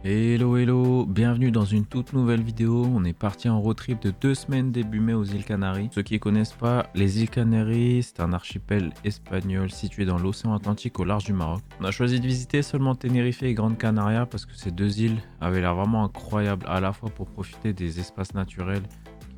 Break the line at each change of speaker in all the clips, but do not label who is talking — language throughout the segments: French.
Hello hello, bienvenue dans une toute nouvelle vidéo. On est parti en road trip de 2 semaines début mai aux îles Canaries. Ceux qui ne connaissent pas, les îles Canaries, c'est un archipel espagnol situé dans l'océan Atlantique au large du Maroc. On a choisi de visiter seulement Tenerife et Grande Canaria parce que ces deux îles avaient l'air vraiment incroyables, à la fois pour profiter des espaces naturels,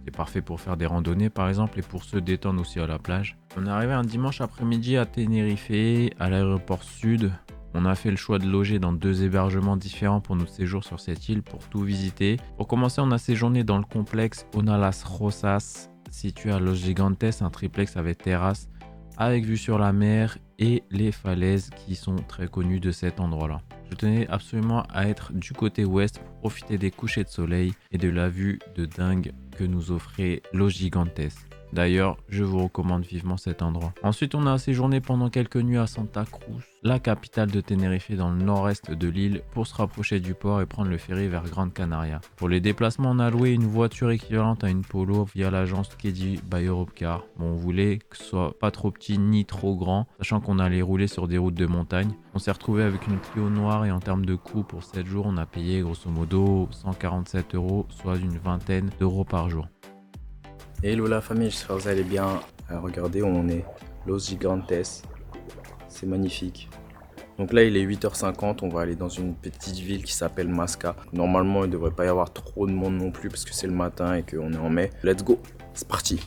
qui est parfait pour faire des randonnées par exemple, et pour se détendre aussi à la plage. On est arrivé un dimanche après-midi à Tenerife, à l'aéroport sud. On a fait le choix de loger dans 2 hébergements différents pour notre séjour sur cette île pour tout visiter. Pour commencer, on a séjourné dans le complexe Ona Las Rosas, situé à Los Gigantes, un triplex avec terrasse, avec vue sur la mer et les falaises qui sont très connues de cet endroit-là. Je tenais absolument à être du côté ouest pour profiter des couchers de soleil et de la vue de dingue que nous offrait Los Gigantes. D'ailleurs, je vous recommande vivement cet endroit. Ensuite, on a séjourné pendant quelques nuits à Santa Cruz, la capitale de Tenerife dans le nord-est de l'île, pour se rapprocher du port et prendre le ferry vers Grande Canaria. Pour les déplacements, on a loué une voiture équivalente à une Polo via l'agence Keddy by Europcar. Bon, on voulait que ce soit pas trop petit ni trop grand, sachant qu'on allait rouler sur des routes de montagne. On s'est retrouvé avec une Clio noire et en termes de coût pour 7 jours, on a payé grosso modo 147 €, soit une vingtaine d'euros par jour.
Hello la famille, j'espère que vous allez bien. Regardez où on est, Los Gigantes, c'est magnifique. Donc là il est 8h50, on va aller dans une petite ville qui s'appelle Masca. Normalement il ne devrait pas y avoir trop de monde non plus parce que c'est le matin et qu'on est en mai. Let's go, c'est parti.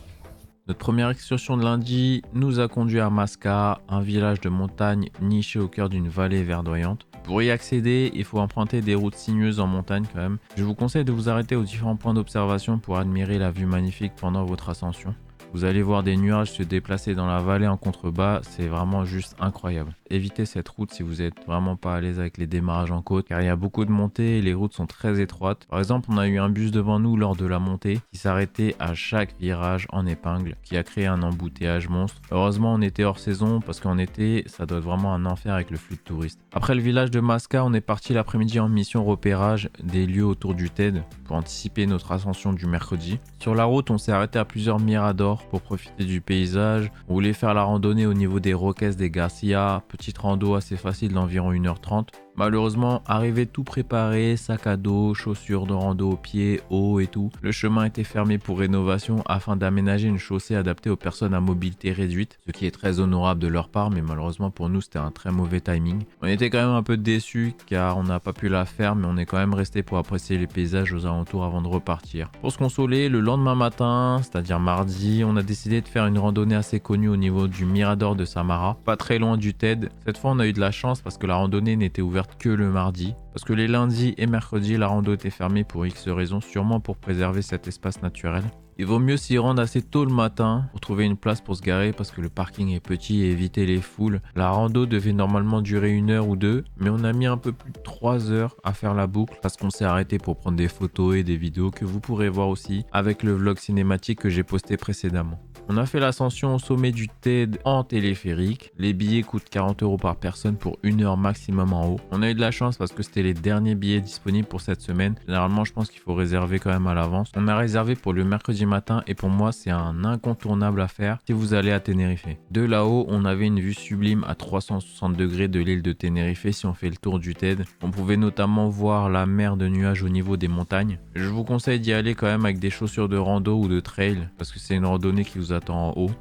Notre première excursion de lundi nous a conduit à Masca, un village de montagne niché au cœur d'une vallée verdoyante. Pour y accéder, il faut emprunter des routes sinueuses en montagne quand même. Je vous conseille de vous arrêter aux différents points d'observation pour admirer la vue magnifique pendant votre ascension. Vous allez voir des nuages se déplacer dans la vallée en contrebas, c'est vraiment juste incroyable. Évitez cette route si vous n'êtes vraiment pas à l'aise avec les démarrages en côte, car il y a beaucoup de montées et les routes sont très étroites. Par exemple, on a eu un bus devant nous lors de la montée qui s'arrêtait à chaque virage en épingle, qui a créé un embouteillage monstre. Heureusement, on était hors saison parce qu'en été, ça doit être vraiment un enfer avec le flux de touristes. Après le village de Masca, on est parti l'après-midi en mission repérage des lieux autour du TED pour anticiper notre ascension du mercredi. Sur la route, on s'est arrêté à plusieurs miradors pour profiter du paysage. On voulait faire la randonnée au niveau des Roques des Garcia, petite rando assez facile d'environ 1h30. Malheureusement, arrivé tout préparé, sac à dos, chaussures de rando aux pieds, eau et tout, le chemin était fermé pour rénovation afin d'aménager une chaussée adaptée aux personnes à mobilité réduite, ce qui est très honorable de leur part, mais malheureusement pour nous c'était un très mauvais timing. On était quand même un peu déçus car on n'a pas pu la faire, mais on est quand même resté pour apprécier les paysages aux alentours avant de repartir. Pour se consoler, le lendemain matin, c'est-à-dire mardi, on a décidé de faire une randonnée assez connue au niveau du Mirador de Samara, pas très loin du TED. Cette fois on a eu de la chance parce que la randonnée n'était ouverte que le mardi, parce que les lundis et mercredis la rando était fermée pour X raisons, sûrement pour préserver cet espace naturel. Il vaut mieux s'y rendre assez tôt le matin pour trouver une place pour se garer parce que le parking est petit et éviter les foules. La rando devait normalement durer 1 heure ou 2, mais on a mis un peu plus de 3 heures à faire la boucle parce qu'on s'est arrêté pour prendre des photos et des vidéos que vous pourrez voir aussi avec le vlog cinématique que j'ai posté précédemment. On a fait l'ascension au sommet du TED en téléphérique. Les billets coûtent 40 € par personne pour 1 heure maximum en haut. On a eu de la chance parce que c'était les derniers billets disponibles pour cette semaine. Généralement, je pense qu'il faut réserver quand même à l'avance. On a réservé pour le mercredi matin et pour moi, c'est un incontournable à faire si vous allez à Tenerife. De là-haut, on avait une vue sublime à 360 degrés de l'île de Tenerife si on fait le tour du TED. On pouvait notamment voir la mer de nuages au niveau des montagnes. Je vous conseille d'y aller quand même avec des chaussures de rando ou de trail parce que c'est une randonnée qui vous attend en haut.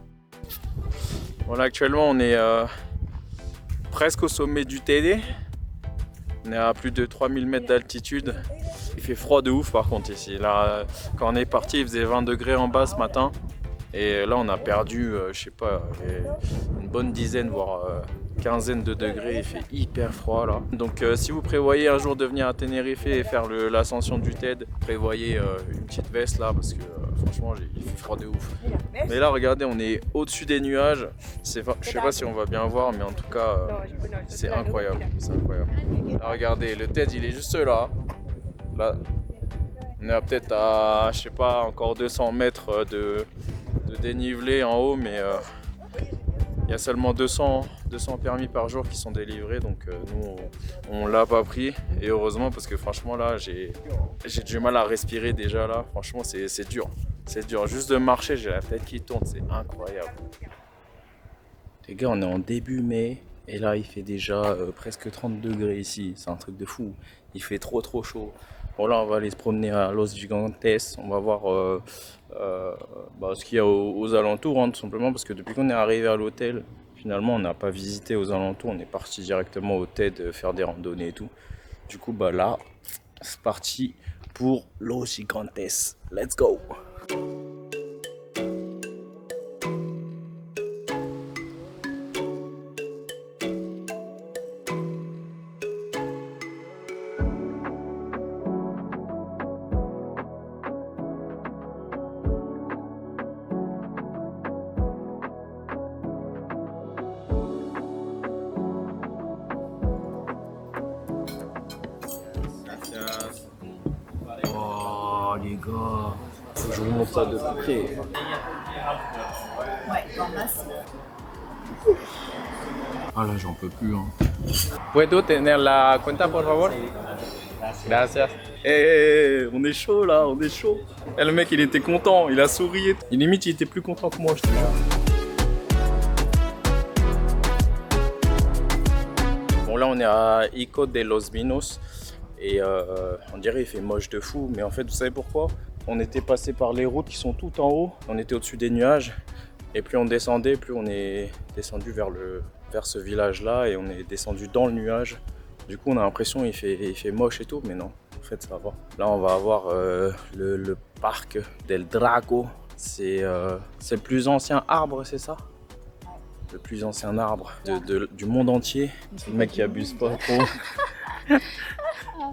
Voilà, actuellement on est presque au sommet du TD. On est à plus de 3000 mètres d'altitude. Il fait froid de ouf par contre ici. Là, quand on est parti, il faisait 20 degrés en bas ce matin. Et là, on a perdu, je sais pas, une bonne dizaine, voire quinzaine de degrés. Il fait hyper froid là. Donc si vous prévoyez un jour de venir à Tenerife et faire l'ascension du TED, prévoyez une petite veste là parce que franchement, il fait froid de ouf. Mais là, regardez, on est au-dessus des nuages. Je sais pas si on va bien voir, mais en tout cas, c'est incroyable. C'est incroyable. Là, regardez, le TED, il est juste là. Là, on est peut-être à, je sais pas, encore 200 mètres de dénivelé en haut, mais il y a seulement 200 permis par jour qui sont délivrés, donc nous on l'a pas pris, et heureusement parce que franchement là j'ai du mal à respirer déjà là, franchement c'est dur, juste de marcher j'ai la tête qui tourne, c'est incroyable. Les gars, on est en début mai, Et là, il fait déjà presque 30 degrés ici. C'est un truc de fou. Il fait trop chaud. Bon, là, on va aller se promener à Los Gigantes. On va voir ce qu'il y a aux alentours, hein, tout simplement. Parce que depuis qu'on est arrivé à l'hôtel, finalement, on n'a pas visité aux alentours. On est parti directement au TED faire des randonnées et tout. Du coup, là, c'est parti pour Los Gigantes. Let's go! Oh les gars, faut que je vous montre ça de près.
Ouais, en masse.
Ah là, j'en peux plus. Hein.
¿Puedo tener la cuenta, por favor? Gracias. On est chaud là, on est chaud. Et le mec, il était content, il a souri. Limite, il était plus content que moi, je te jure. Bon, là, on est à Ico de los Vinos. Et on dirait il fait moche de fou. Mais en fait, vous savez pourquoi? On était passé par les routes qui sont tout en haut. On était au-dessus des nuages. Et plus on descendait, plus on est descendu vers ce village-là. Et on est descendu dans le nuage. Du coup, on a l'impression qu'il fait moche et tout. Mais non, en fait, ça va. Là, on va avoir le parc del Drago. C'est le plus ancien arbre, c'est ça? Le plus ancien arbre du monde entier. C'est le mec qui abuse pas trop.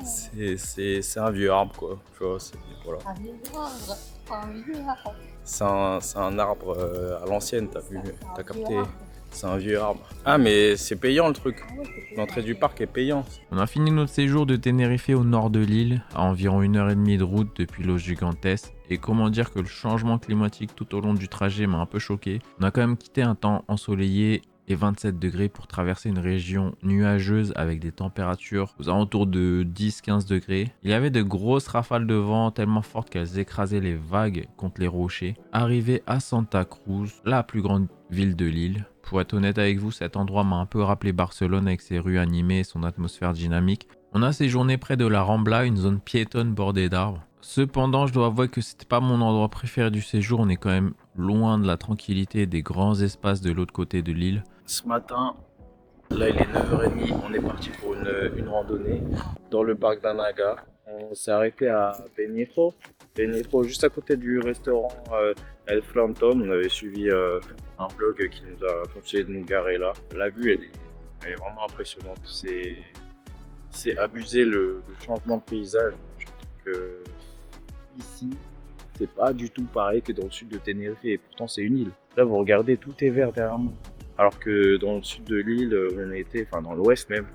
C'est un vieux arbre, quoi. Tu vois, voilà. C'est un arbre à l'ancienne, t'as vu, t'as capté. C'est un vieux arbre. Ah, mais c'est payant le truc. L'entrée du parc est payante.
On a fini notre séjour de Tenerife au nord de l'île, à environ 1h30 de route depuis Los Gigantes. Et comment dire que le changement climatique tout au long du trajet m'a un peu choqué. On a quand même quitté un temps ensoleillé et 27 degrés pour traverser une région nuageuse avec des températures aux alentours de 10-15 degrés. Il y avait de grosses rafales de vent tellement fortes qu'elles écrasaient les vagues contre les rochers. Arrivé à Santa Cruz, la plus grande ville de l'île. Pour être honnête avec vous, cet endroit m'a un peu rappelé Barcelone avec ses rues animées et son atmosphère dynamique. On a séjourné près de la Rambla, une zone piétonne bordée d'arbres. Cependant, je dois avouer que c'était pas mon endroit préféré du séjour. On est quand même loin de la tranquillité et des grands espaces de l'autre côté de l'île.
Ce matin, là il est 9h30, on est parti pour une randonnée dans le parc d'Anaga. On s'est arrêté à Benito, juste à côté du restaurant El Fronton. On avait suivi un blog qui nous a conseillé de nous garer là. La vue elle est vraiment impressionnante. C'est abusé le changement de paysage. Je trouve que ici, c'est pas du tout pareil que dans le sud de Tenerife. Et pourtant c'est une île. Là vous regardez, tout est vert derrière nous. Alors que dans le sud de l'île, on était, enfin dans l'ouest même,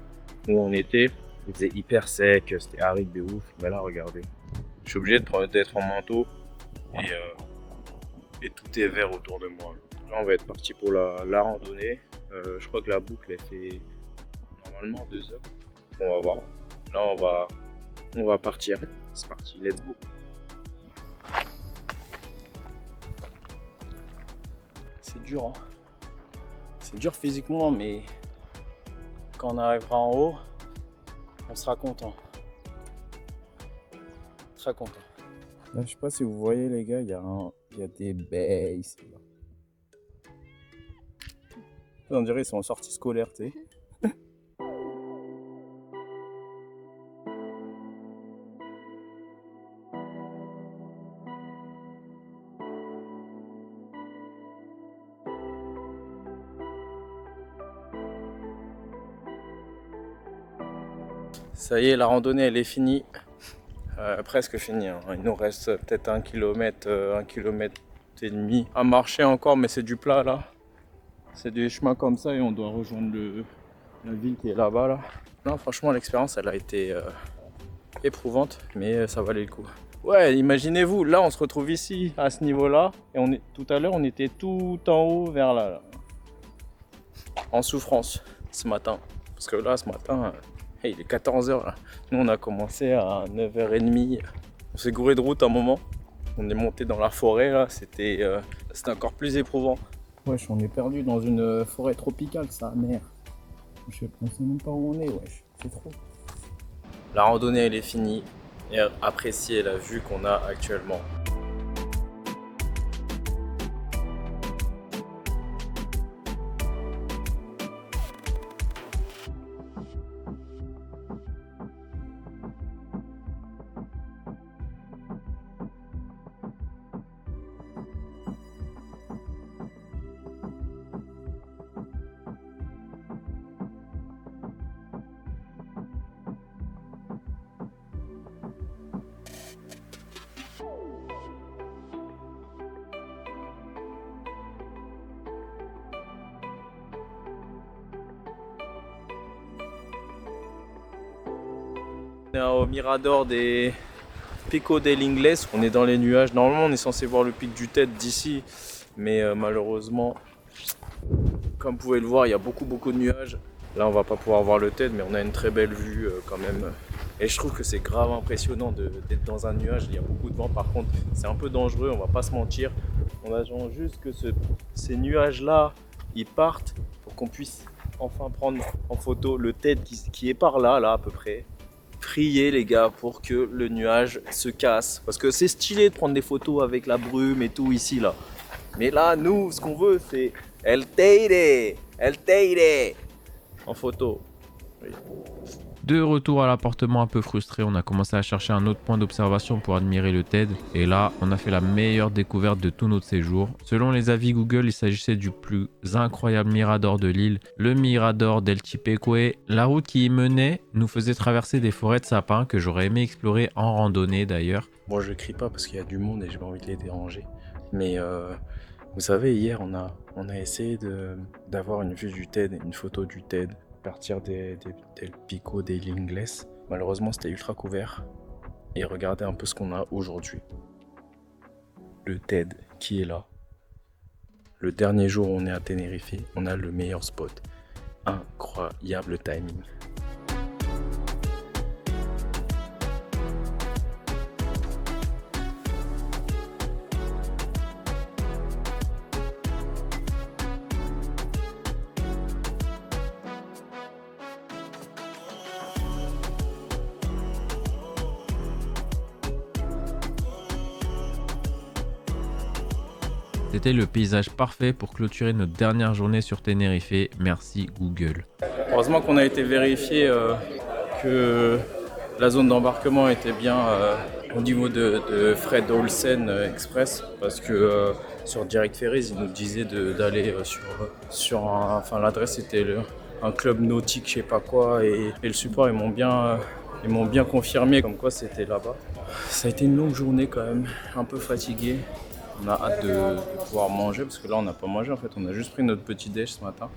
où on était, il faisait hyper sec, c'était aride de ouf. Mais là, regardez, je suis obligé d'être en manteau et tout est vert autour de moi. Là, on va être parti pour la randonnée. Je crois que la boucle, elle fait normalement 2 heures. On va voir. Là, on va partir. C'est parti, let's go. C'est dur, hein. C'est dur physiquement, mais quand on arrivera en haut, on sera content. On sera content. Là, je sais pas si vous voyez les gars, il y a des baies ici. On dirait qu'ils sont en sortie scolaire, tu sais. Ça y est, la randonnée elle est finie, presque finie, hein. Il nous reste peut-être 1 km, 1 km et demi à marcher encore, mais c'est du plat là. C'est des chemins comme ça et on doit rejoindre la ville qui est là-bas là. Non, franchement l'expérience elle a été éprouvante, mais ça valait le coup. Ouais, imaginez-vous, là on se retrouve ici à ce niveau-là et tout à l'heure on était tout en haut vers là, en souffrance ce matin, parce que là ce matin. Hey, il est 14h là. Nous on a commencé à 9h30. On s'est gouré de route un moment. On est monté dans la forêt là. C'était encore plus éprouvant. Wesh, on est perdu dans une forêt tropicale, ça, merde. On sait même pas où on est, wesh. C'est trop. La randonnée, elle est finie. Et appréciez la vue qu'on a actuellement. On est au mirador des Pico del Ingles. On est dans les nuages. Normalement, on est censé voir le pic du Teide d'ici, mais malheureusement, comme vous pouvez le voir, il y a beaucoup de nuages. Là, on va pas pouvoir voir le Teide, mais on a une très belle vue quand même. Et je trouve que c'est grave impressionnant d'être dans un nuage. Il y a beaucoup de vent. Par contre, c'est un peu dangereux. On va pas se mentir. On attend juste que ces nuages-là, ils partent pour qu'on puisse enfin prendre en photo le Teide qui est par là, à peu près. Priez les gars pour que le nuage se casse, parce que c'est stylé de prendre des photos avec la brume et tout ici là, mais là nous ce qu'on veut c'est El Teide en photo. Oui.
De retour à l'appartement un peu frustré, on a commencé à chercher un autre point d'observation pour admirer le Teide. Et là, on a fait la meilleure découverte de tout notre séjour. Selon les avis Google, il s'agissait du plus incroyable mirador de l'île, le mirador del Chipeque. La route qui y menait nous faisait traverser des forêts de sapins que j'aurais aimé explorer en randonnée d'ailleurs.
Bon, je crie pas parce qu'il y a du monde et j'ai pas envie de les déranger. Mais vous savez, hier, on a essayé d'avoir une vue du Teide, une photo du Teide. Partir del Pico del Ingles. Malheureusement, c'était ultra couvert. Et regardez un peu ce qu'on a aujourd'hui. Le Teide qui est là. Le dernier jour où on est à Tenerife, on a le meilleur spot. Incroyable timing.
C'était le paysage parfait pour clôturer notre dernière journée sur Tenerife. Merci Google.
Heureusement qu'on a été vérifié que la zone d'embarquement était bien au niveau de Fred Olsen Express, parce que sur Direct Ferries, ils nous disaient d'aller sur l'adresse c'était un club nautique, je sais pas quoi, et le support ils m'ont bien confirmé comme quoi c'était là-bas. Ça a été une longue journée quand même, un peu fatigué. On a hâte de pouvoir manger, parce que là on n'a pas mangé en fait, on a juste pris notre petit déj ce matin.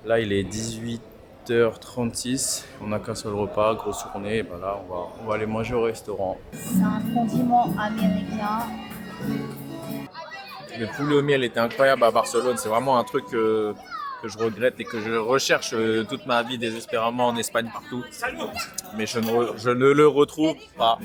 Là il est 18h36, on n'a qu'un seul repas, grosse journée, et ben là on va aller manger au restaurant.
C'est un condiment américain.
Le poulet au miel était incroyable à Barcelone, c'est vraiment un truc que je regrette et que je recherche toute ma vie désespérément en Espagne partout. Mais je ne le retrouve pas.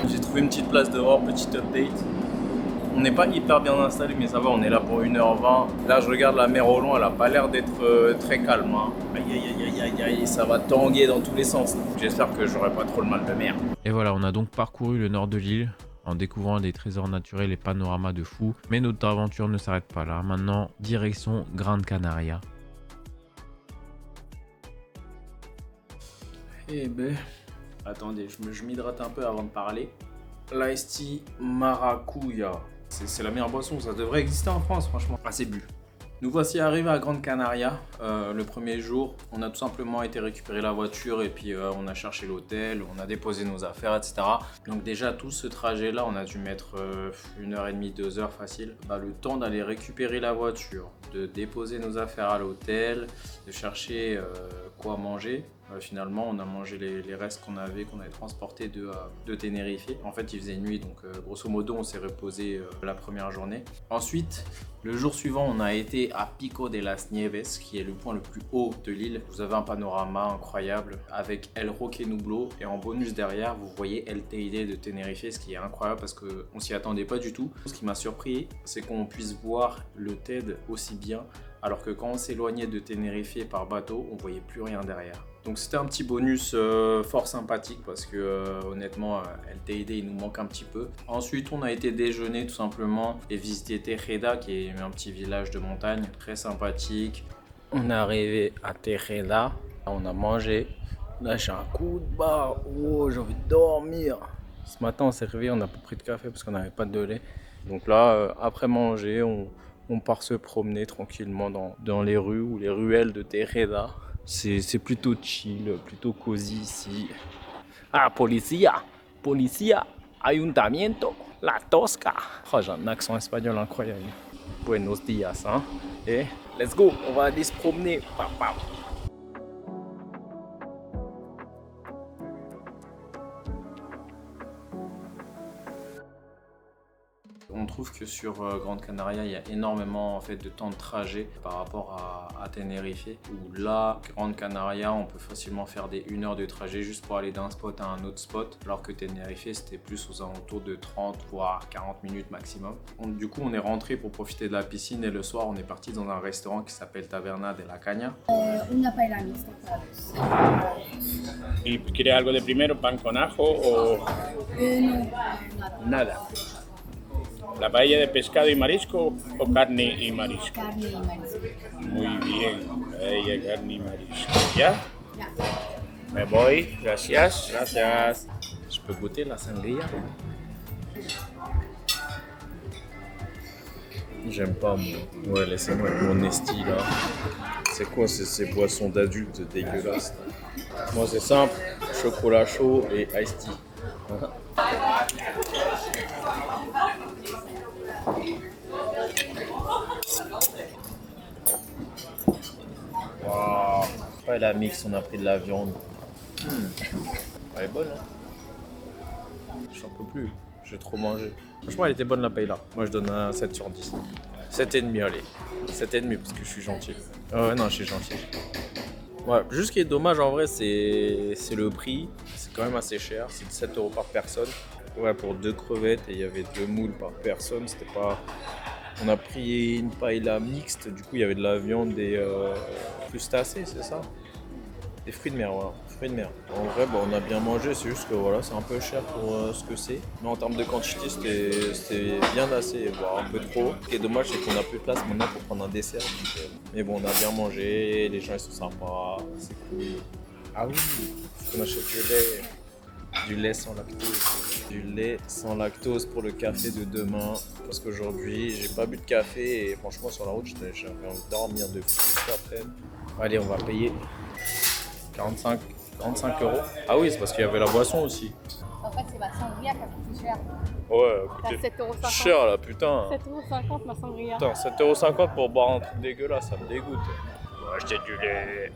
J'ai trouvé une petite place dehors, petite update. On n'est pas hyper bien installé, mais ça va, on est là pour 1h20. Là, je regarde la mer au loin, elle a pas l'air d'être très calme. Hein. Aïe, ça va tanguer dans tous les sens. J'espère que j'aurai pas trop le mal de mer.
Et voilà, on a donc parcouru le nord de l'île en découvrant des trésors naturels et panoramas de fou. Mais notre aventure ne s'arrête pas là. Maintenant, direction Grande Canaria.
Eh ben, attendez, je m'hydrate un peu avant de parler. L'Ice Tea Maracuya. C'est la meilleure boisson, ça devrait exister en France, franchement. Assez bu. Nous voici arrivés à Grande Canaria. Le premier jour, on a tout simplement été récupérer la voiture et puis on a cherché l'hôtel, on a déposé nos affaires, etc. Donc déjà tout ce trajet-là, on a dû mettre 1h30, 2h facile. Le temps d'aller récupérer la voiture, de déposer nos affaires à l'hôtel, de chercher quoi manger. Finalement, on a mangé les restes qu'on avait transportés de Tenerife. En fait, il faisait nuit, donc grosso modo, on s'est reposé la première journée. Ensuite, le jour suivant, on a été à Pico de las Nieves, qui est le point le plus haut de l'île. Vous avez un panorama incroyable avec El Roque Nublo. Et en bonus derrière, vous voyez El Teide de Tenerife, ce qui est incroyable parce qu'on s'y attendait pas du tout. Ce qui m'a surpris, c'est qu'on puisse voir le TED aussi bien, alors que quand on s'éloignait de Tenerife par bateau, on voyait plus rien derrière. Donc c'était un petit bonus fort sympathique parce que honnêtement El Teide il nous manque un petit peu. Ensuite on a été déjeuner tout simplement et visiter Tejeda qui est un petit village de montagne très sympathique. On est arrivé à Tejeda, on a mangé. Là j'ai un coup de barre, oh j'ai envie de dormir. Ce matin on s'est réveillé, on n'a pas pris de café parce qu'on n'avait pas de lait. Donc là après manger on part se promener tranquillement dans les rues ou les ruelles de Tejeda. C'est plutôt chill, plutôt cosy ici. Ah, policia, ayuntamiento, la Tosca. Oh, j'ai un accent espagnol incroyable. Buenos días, hein. Et let's go, on va aller se promener. Pow, pow. On trouve que sur Grande Canaria, il y a énormément en fait, de temps de trajet par rapport à Tenerife. Où là, Grande Canaria, on peut facilement faire des 1 heure de trajet juste pour aller d'un spot à un autre spot. Alors que Tenerife, c'était plus aux alentours de 30 voire 40 minutes maximum. Du coup, on est rentré pour profiter de la piscine et le soir, on est parti dans un restaurant qui s'appelle Taberna de la Caña.
Una paella mixta para dos.
¿Y quieres algo de primero, pan con ajo o
No,
nada? ¿La paella de pescado y marisco o carne y marisco?
carne y marisco.
Muy bien, paella, carne y marisco. ¿Ya?
Ya.
Me voy, gracias.
Gracias. Je peux goûter la sangria? J'aime pas moi. Ouais, laissez-moi avec mon esti là. C'est quoi ces boissons d'adultes dégueulasses? Moi c'est simple, chocolat chaud et iced tea. Wow. Ouais, la mix, on a pris de la viande. Elle est bonne, hein. J'en peux plus, j'ai trop mangé. Franchement, elle était bonne la paella. Moi, je donne un 7 sur 10. 7,5, allez. 7,5 parce que je suis gentil. Ah ouais, non, je suis gentil. Ouais, juste ce qui est dommage en vrai, c'est le prix. C'est quand même assez cher. C'est 7 € par personne. Ouais, pour 2 crevettes et il y avait 2 moules par personne. C'était pas. On a pris une paella mixte. Du coup, il y avait de la viande et crustacés, c'est ça? Des fruits de mer, voilà. Fruits de mer. En vrai, on a bien mangé. C'est juste que voilà, c'est un peu cher pour ce que c'est. Mais en termes de quantité, c'était bien assez, voire un peu trop. Ce qui est dommage, c'est qu'on n'a plus de place maintenant pour prendre un dessert. Donc, mais bon, on a bien mangé. Les gens, ils sont sympas. C'est cool. Ah oui, on achète du lait sans lactose. Du lait sans lactose pour le café de demain. Parce qu'aujourd'hui, j'ai pas bu de café et franchement, sur la route, j'avais envie de dormir de fou après. Allez, on va payer 45 €. Ah oui, c'est parce qu'il y avait la boisson aussi.
En fait, c'est ma sangria qui a coûté cher.
Ouais,
T'as
écoutez,
7,50 €
cher là, putain.
7,50 € ma sangria.
Putain, 7,50 € pour boire un truc dégueulasse, ça me dégoûte. On va acheter du lait.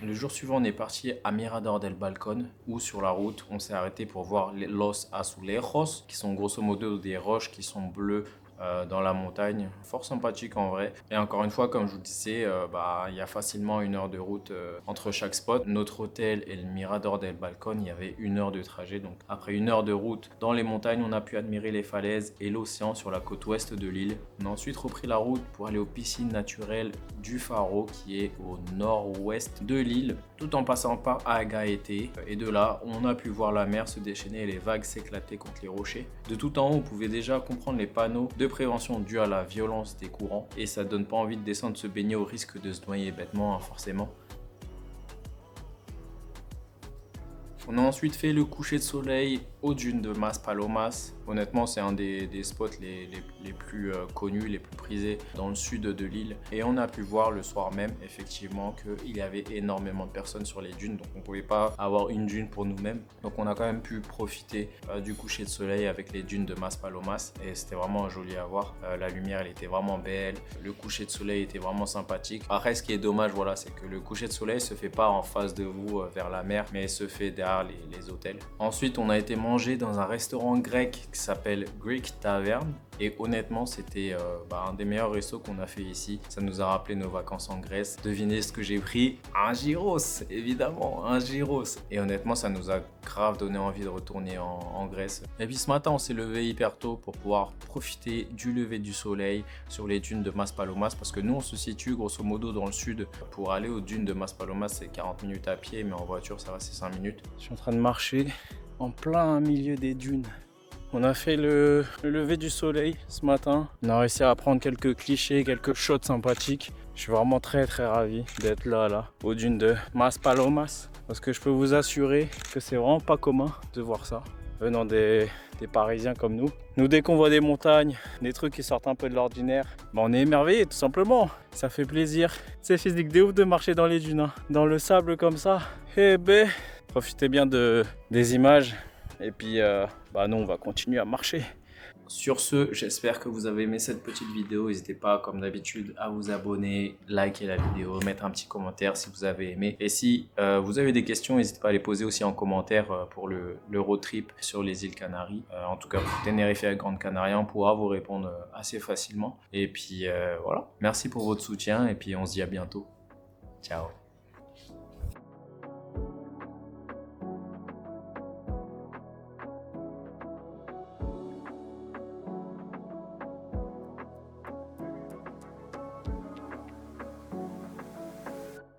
Le jour suivant, on est parti à Mirador del Balcón, où sur la route, on s'est arrêté pour voir Los Azulejos, qui sont grosso modo des roches qui sont bleues dans la montagne. Fort sympathique en vrai. Et encore une fois, comme je vous disais, il y a facilement 1 heure de route entre chaque spot. Notre hôtel et le Mirador del Balcón, il y avait 1 heure de trajet. Donc après 1 heure de route dans les montagnes, on a pu admirer les falaises et l'océan sur la côte ouest de l'île. On a ensuite repris la route pour aller aux piscines naturelles du Faro, qui est au nord-ouest de l'île, tout en passant par Agaete. Et de là, on a pu voir la mer se déchaîner et les vagues s'éclater contre les rochers. De tout en haut, on pouvait déjà comprendre les panneaux de prévention due à la violence des courants et ça donne pas envie de descendre se baigner au risque de se noyer bêtement, hein, forcément. On a ensuite fait le coucher de soleil aux dunes de Maspalomas. Honnêtement, c'est un des spots les plus connus, les plus prisés dans le sud de l'île. Et on a pu voir le soir même, effectivement, qu'il y avait énormément de personnes sur les dunes. Donc, on ne pouvait pas avoir une dune pour nous-mêmes. Donc, on a quand même pu profiter du coucher de soleil avec les dunes de Maspalomas. Et c'était vraiment joli à voir. La lumière, elle était vraiment belle. Le coucher de soleil était vraiment sympathique. Après, ce qui est dommage, voilà, c'est que le coucher de soleil se fait pas en face de vous vers la mer, mais se fait derrière les hôtels. Ensuite, on a été manger dans un restaurant grec qui s'appelle Greek Tavern. Et honnêtement, c'était un des meilleurs restos qu'on a fait ici. Ça nous a rappelé nos vacances en Grèce. Devinez ce que j'ai pris? Un gyros, évidemment, un gyros. Et honnêtement, ça nous a grave donné envie de retourner en Grèce. Et puis ce matin, on s'est levé hyper tôt pour pouvoir profiter du lever du soleil sur les dunes de Maspalomas. Parce que nous, on se situe grosso modo dans le sud. Pour aller aux dunes de Maspalomas, c'est 40 minutes à pied, mais en voiture, ça va, c'est 5 minutes. Je suis en train de marcher en plein milieu des dunes. On a fait le lever du soleil ce matin. On a réussi à prendre quelques clichés, quelques shots sympathiques. Je suis vraiment très ravi d'être là, aux dunes de Maspalomas. Parce que je peux vous assurer que c'est vraiment pas commun de voir ça, venant des Parisiens comme nous. Nous, dès qu'on voit des montagnes, des trucs qui sortent un peu de l'ordinaire, on est émerveillés tout simplement. Ça fait plaisir. C'est physique de ouf de marcher dans les dunes, hein. Dans le sable comme ça. Eh ben, profitez bien des images. Et puis, nous, on va continuer à marcher. Sur ce, j'espère que vous avez aimé cette petite vidéo. N'hésitez pas, comme d'habitude, à vous abonner, liker la vidéo, mettre un petit commentaire si vous avez aimé. Et si vous avez des questions, n'hésitez pas à les poser aussi en commentaire pour le road trip sur les îles Canaries. En tout cas, pour Tenerife et Grande Canaria, on pourra vous répondre assez facilement. Et puis, voilà. Merci pour votre soutien et puis on se dit à bientôt. Ciao.